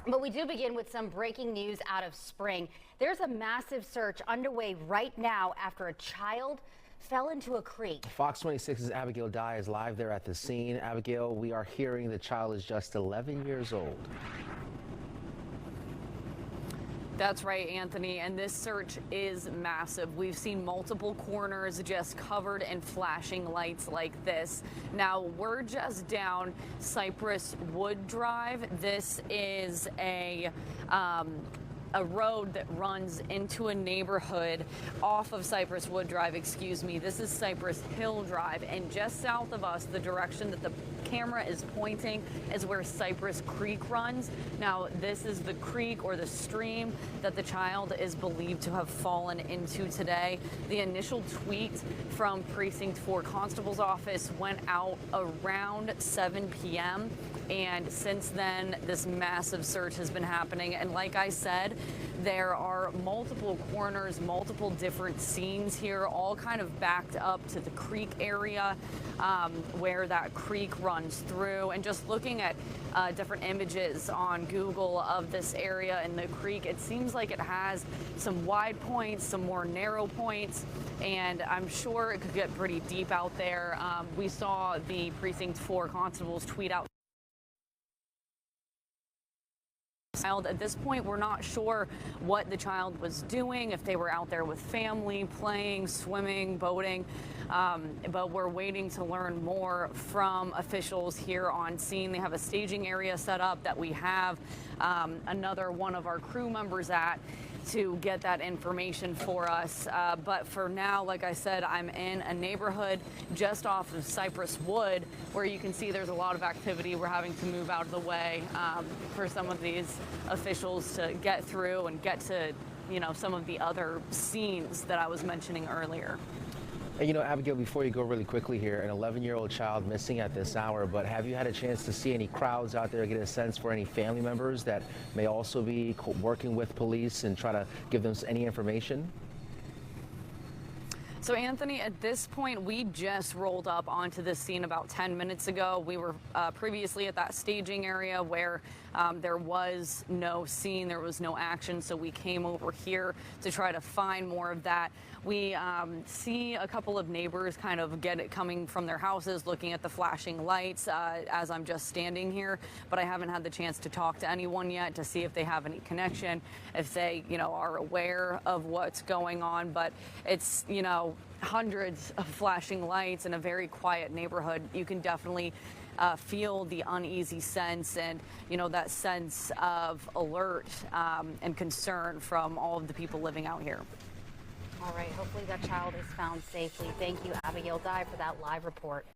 But we do begin with some breaking news out of Spring. There's a massive search underway right now after a child fell into a creek. Fox 26's Abigail Dye is live there at the scene. Abigail, we are hearing the child is just 11 years old. That's right, Anthony, and this search is massive. We've seen multiple corners just covered in flashing lights like this. Now, we're just down Cypress Wood Drive. This is a road that runs into a neighborhood off of Cypress Wood Drive, excuse me. This is Cypress Hill Drive, and just south of us, the direction that the camera is pointing is where Cypress Creek runs. Now, this is the creek or the stream that the child is believed to have fallen into today. The initial tweet from Precinct 4 Constable's office went out around 7 p.m. And since then, this massive search has been happening. And like I said, there are multiple corners, multiple different scenes here, all kind of backed up to the creek area where that creek runs through. And just looking at different images on Google of this area and the creek, it seems like it has some wide points, some more narrow points, and I'm sure it could get pretty deep out there. We saw the Precinct 4 constables tweet out. At this point, we're not sure what the child was doing, if they were out there with family, playing, swimming, boating, but we're waiting to learn more from officials here on scene. They have a staging area set up that we have another one of our crew members at to get that information for us. But for now, like I said, I'm in a neighborhood just off of Cypress Wood where you can see there's a lot of activity. We're having to move out of the way for some of these officials to get through and get to, you know, some of the other scenes that I was mentioning earlier. And you know, Abigail, before you go really quickly here, an 11-year-old child missing at this hour, but have you had a chance to see any crowds out there, get a sense for any family members that may also be working with police and try to give them any information? So, Anthony, at this point, we just rolled up onto this scene about 10 minutes ago. We were previously at that staging area where there was no scene, there was no action, so we came over here to try to find more of that. We see a couple of neighbors kind of get it coming from their houses, looking at the flashing lights as I'm just standing here, but I haven't had the chance to talk to anyone yet to see if they have any connection, if they, you know, are aware of what's going on. But it's, you know, hundreds of flashing lights in a very quiet neighborhood. You can definitely feel the uneasy sense and, you know, that sense of alert and concern from all of the people living out here. All right, hopefully that child is found safely. Thank you, Abigail Dye, for that live report.